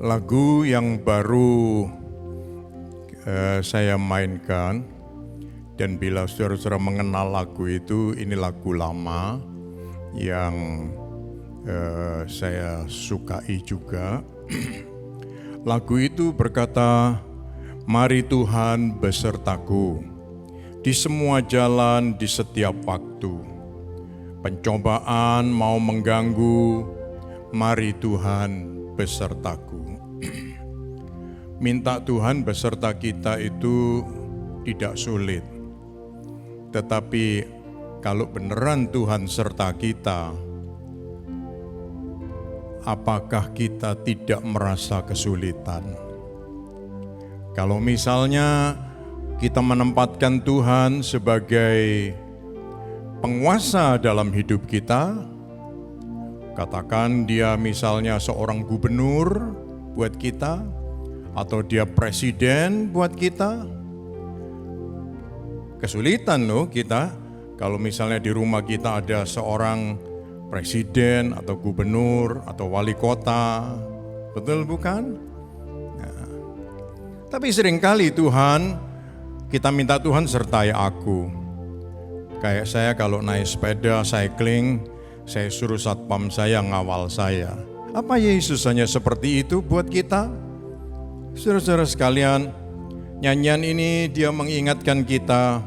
Lagu yang baru saya mainkan, dan bila saudara-saudara mengenal lagu itu, ini lagu lama yang saya sukai juga. Lagu itu berkata, "Mari Tuhan besertaku di semua jalan di setiap waktu. Pencobaan mau mengganggu, mari Tuhan besertaku." Minta Tuhan beserta kita itu tidak sulit. Tetapi kalau beneran Tuhan serta kita, apakah kita tidak merasa kesulitan? Kalau misalnya kita menempatkan Tuhan sebagai penguasa dalam hidup kita, katakan dia misalnya seorang gubernur buat kita, atau dia presiden buat kita, kesulitan loh kita kalau misalnya di rumah kita ada seorang presiden atau gubernur atau wali kota, betul bukan? Nah, tapi seringkali Tuhan, kita minta Tuhan sertai aku. Kayak saya kalau naik sepeda, cycling, saya suruh satpam saya ngawal saya. Apa Yesus hanya seperti itu buat kita? Saudara-saudara sekalian, nyanyian ini dia mengingatkan kita.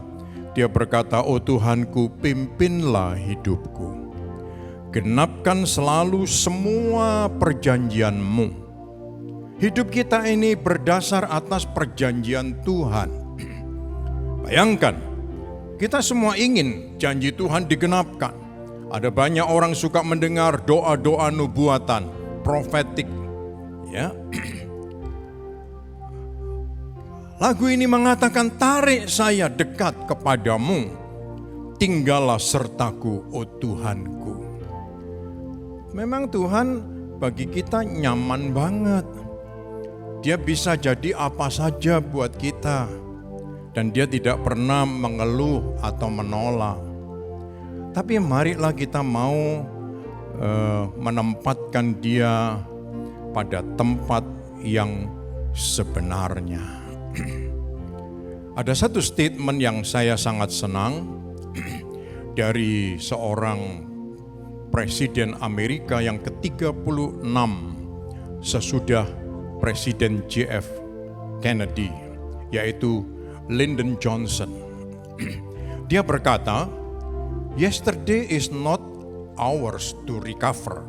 Dia berkata, "Oh Tuhanku, pimpinlah hidupku. Genapkan selalu semua perjanjian-Mu." Hidup kita ini berdasar atas perjanjian Tuhan. Bayangkan, kita semua ingin janji Tuhan digenapkan. Ada banyak orang suka mendengar doa-doa nubuatan, profetik. Ya. Lagu ini mengatakan, "Tarik saya dekat kepadamu, tinggallah sertaku, oh Tuhanku." Memang Tuhan bagi kita nyaman banget. Dia bisa jadi apa saja buat kita. Dan dia tidak pernah mengeluh atau menolak. Tapi marilah kita mau menempatkan dia pada tempat yang sebenarnya. Ada satu statement yang saya sangat senang dari seorang Presiden Amerika yang ke-36 sesudah Presiden JF Kennedy, yaitu Lyndon Johnson. Dia berkata, "Yesterday is not ours to recover,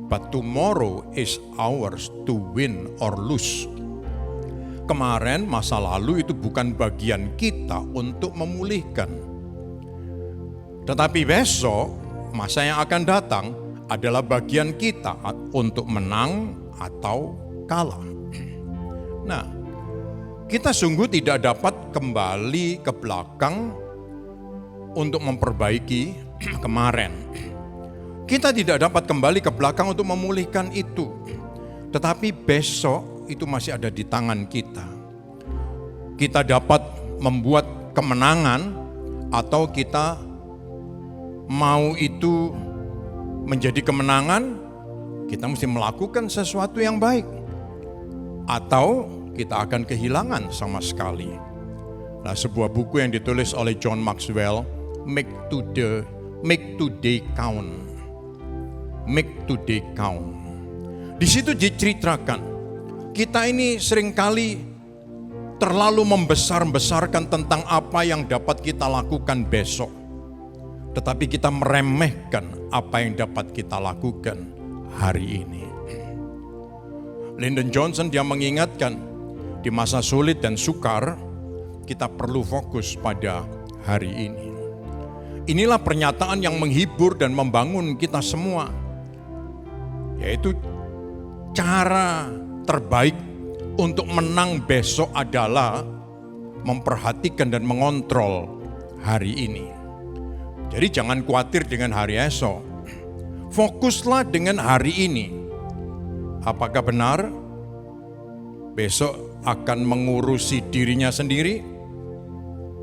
but tomorrow is ours to win or lose." Kemarin, masa lalu itu bukan bagian kita untuk memulihkan. Tetapi besok, masa yang akan datang adalah bagian kita untuk menang atau kalah. Nah, kita sungguh tidak dapat kembali ke belakang untuk memperbaiki kemarin. Kita tidak dapat kembali ke belakang untuk memulihkan itu. Tetapi besok itu masih ada di tangan kita. Kita dapat membuat kemenangan atau kita mau itu menjadi kemenangan, kita mesti melakukan sesuatu yang baik. Atau kita akan kehilangan sama sekali. Nah, sebuah buku yang ditulis oleh John Maxwell, Make Today Count. Make Today Count. Di situ diceritakan, kita ini seringkali terlalu membesar-besarkan tentang apa yang dapat kita lakukan besok. Tetapi kita meremehkan apa yang dapat kita lakukan hari ini. Lyndon Johnson dia mengingatkan, di masa sulit dan sukar, kita perlu fokus pada hari ini. Inilah pernyataan yang menghibur dan membangun kita semua. Yaitu cara terbaik untuk menang besok adalah memperhatikan dan mengontrol hari ini. Jadi jangan khawatir dengan hari esok. Fokuslah dengan hari ini. Apakah benar besok akan mengurusi dirinya sendiri?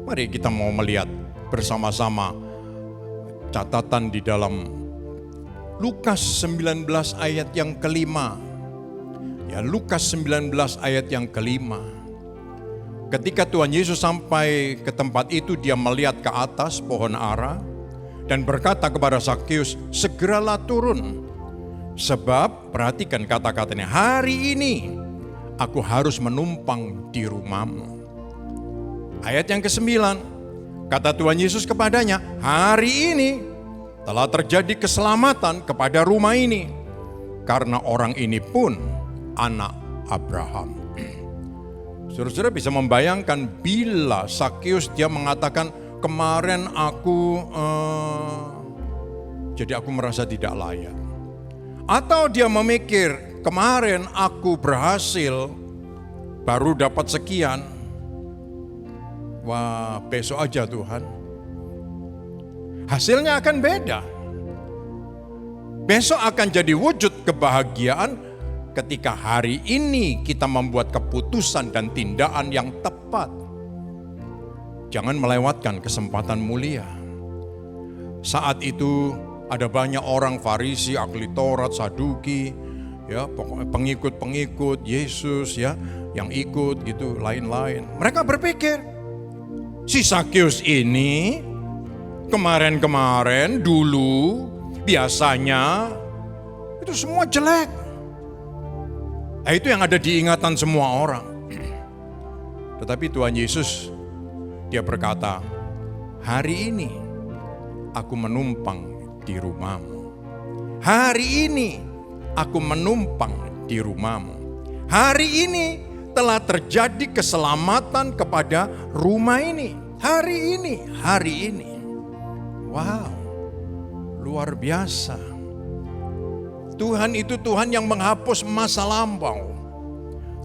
Mari kita mau melihat bersama-sama catatan di dalam Lukas 19 ayat yang kelima. Ya, Lukas 19 ayat yang kelima. Ketika Tuhan Yesus sampai ke tempat itu, dia melihat ke atas pohon ara dan berkata kepada Sakeus, segeralah turun. Sebab, perhatikan kata-katanya, hari ini aku harus menumpang di rumahmu. Ayat yang ke-9, kata Tuhan Yesus kepadanya, hari ini telah terjadi keselamatan kepada rumah ini, karena orang ini pun anak Abraham. Saudara-saudara bisa membayangkan bila Sakeus dia mengatakan, kemarin jadi aku merasa tidak layak. Atau dia memikir, kemarin aku berhasil baru dapat sekian. Wah, besok aja Tuhan. Hasilnya akan beda. Besok akan jadi wujud kebahagiaan ketika hari ini kita membuat keputusan dan tindakan yang tepat. Jangan melewatkan kesempatan mulia. Saat itu ada banyak orang Farisi, ahli Taurat, Saduki, ya, pengikut-pengikut Yesus ya, yang ikut gitu, lain-lain. Mereka berpikir, si Sakeus ini kemarin-kemarin dulu biasanya itu semua jelek. Nah, itu yang ada di ingatan semua orang. Tetapi Tuhan Yesus dia berkata, hari ini aku menumpang di rumahmu. Hari ini aku menumpang di rumahmu. Hari ini telah terjadi keselamatan kepada rumah ini. Hari ini. Wow, luar biasa. Tuhan itu Tuhan yang menghapus masa lampau.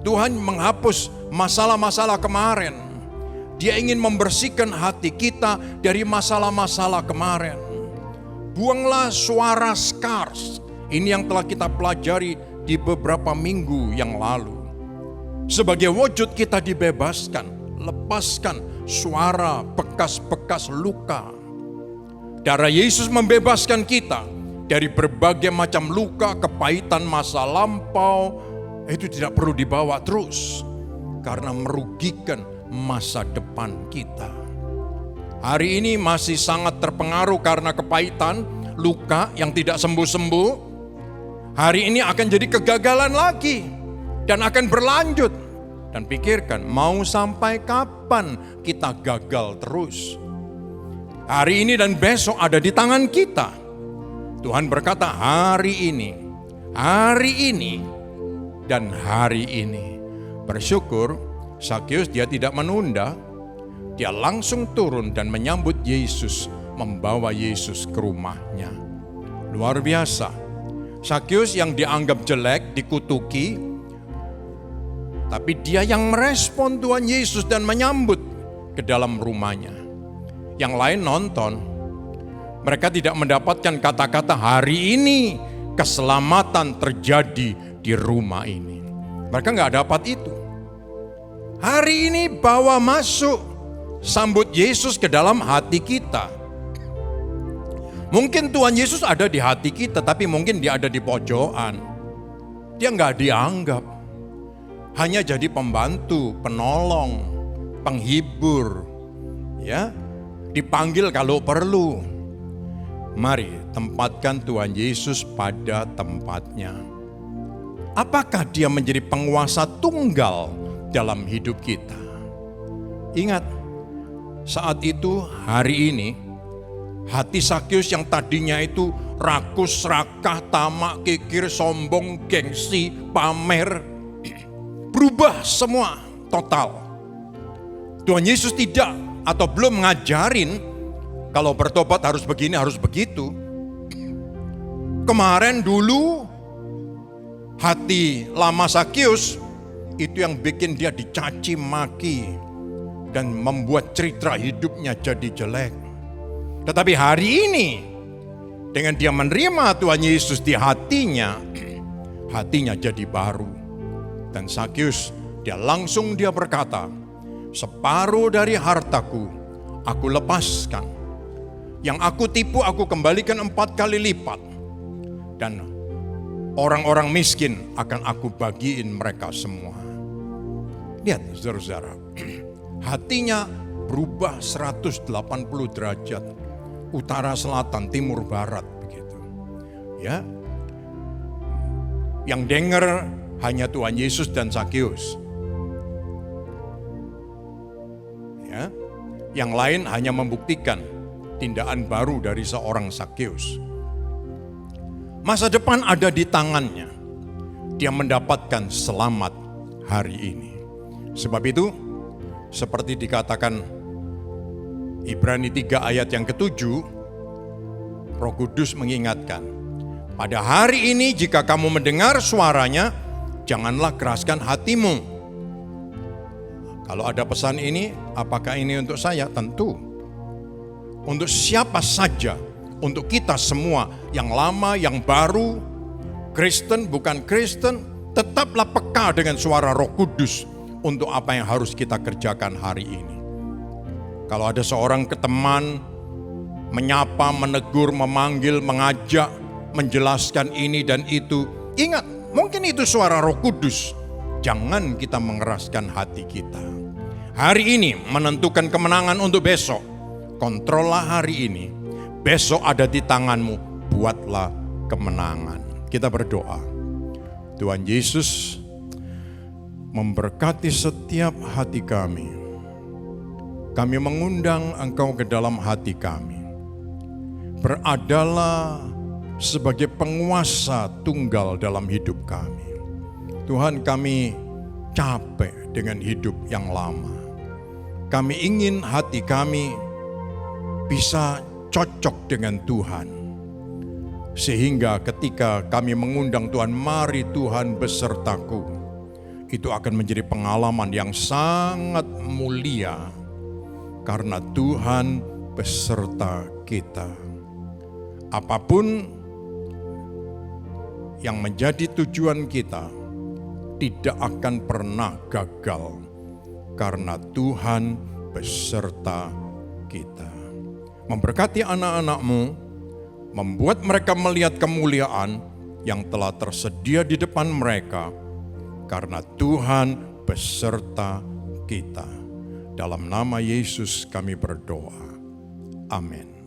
Tuhan menghapus masalah-masalah kemarin. Dia ingin membersihkan hati kita dari masalah-masalah kemarin. Buanglah suara scars. Ini yang telah kita pelajari di beberapa minggu yang lalu. Sebagai wujud kita dibebaskan, lepaskan suara bekas-bekas luka. Darah Yesus membebaskan kita dari berbagai macam luka, kepahitan masa lampau. Itu tidak perlu dibawa terus karena merugikan masa depan kita. Hari ini masih sangat terpengaruh karena kepahitan, luka yang tidak sembuh-sembuh. Hari ini akan jadi kegagalan lagi dan akan berlanjut. Dan pikirkan, mau sampai kapan kita gagal terus? Hari ini dan besok ada di tangan kita. Tuhan berkata, hari ini, dan hari ini. Bersyukur, Sakeus dia tidak menunda. Dia langsung turun dan menyambut Yesus, membawa Yesus ke rumahnya. Luar biasa. Sakeus yang dianggap jelek, dikutuki, tapi dia yang merespon Tuhan Yesus dan menyambut ke dalam rumahnya. Yang lain nonton. Mereka tidak mendapatkan kata-kata hari ini keselamatan terjadi di rumah ini. Mereka nggak dapat itu. Hari ini bawa masuk. Sambut Yesus ke dalam hati kita. Mungkin Tuhan Yesus ada di hati kita, tapi mungkin dia ada di pojokan. Dia nggak dianggap. Hanya jadi pembantu, penolong, penghibur, ya, dipanggil kalau perlu. Mari tempatkan Tuhan Yesus pada tempatnya. Apakah dia menjadi penguasa tunggal dalam hidup kita? Ingat, saat itu, hari ini, hati Sakeus yang tadinya itu rakus, serakah, tamak, kikir, sombong, gengsi, pamer, berubah semua total. Tuhan Yesus tidak atau belum ngajarin kalau bertobat harus begini, harus begitu. Kemarin dulu hati lama Sakeus itu yang bikin dia dicaci maki dan membuat cerita hidupnya jadi jelek. Tetapi hari ini dengan dia menerima Tuhan Yesus di hatinya, hatinya jadi baru. Dan Sakeus dia berkata, separuh dari hartaku aku lepaskan. Yang aku tipu aku kembalikan 4 kali lipat. Dan orang-orang miskin akan aku bagiin mereka semua. Lihat saudara-saudara, hatinya berubah 180 derajat, utara, selatan, timur, barat begitu. Ya. Yang dengar hanya Tuhan Yesus dan Zakeus. Ya. Yang lain hanya membuktikan tindakan baru dari seorang Zakeus. Masa depan ada di tangannya. Dia mendapatkan selamat hari ini. Sebab itu, seperti dikatakan Ibrani 3 ayat yang ke-7, Roh Kudus mengingatkan, pada hari ini jika kamu mendengar suaranya, janganlah keraskan hatimu. Kalau ada pesan ini, apakah ini untuk saya? Tentu. Untuk siapa saja, untuk kita semua, yang lama, yang baru, Kristen, bukan Kristen, tetaplah peka dengan suara Roh Kudus untuk apa yang harus kita kerjakan hari ini. Kalau ada seorang teman menyapa, menegur, memanggil, mengajak, menjelaskan ini dan itu, ingat, mungkin itu suara Roh Kudus. Jangan kita mengeraskan hati kita. Hari ini menentukan kemenangan untuk besok. Kontrollah hari ini. Besok ada di tanganmu. Buatlah kemenangan. Kita berdoa. Tuhan Yesus memberkati setiap hati kami. Kami mengundang Engkau ke dalam hati kami. Beradalah sebagai penguasa tunggal dalam hidup kami. Tuhan, kami capek dengan hidup yang lama. Kami ingin hati kami bisa cocok dengan Tuhan. Sehingga ketika kami mengundang Tuhan, mari Tuhan besertaku, itu akan menjadi pengalaman yang sangat mulia. Karena Tuhan beserta kita. Apapun yang menjadi tujuan kita tidak akan pernah gagal. Karena Tuhan beserta kita. Memberkati anak-anak-Mu, membuat mereka melihat kemuliaan yang telah tersedia di depan mereka. Karena Tuhan beserta kita. Dalam nama Yesus kami berdoa. Amin.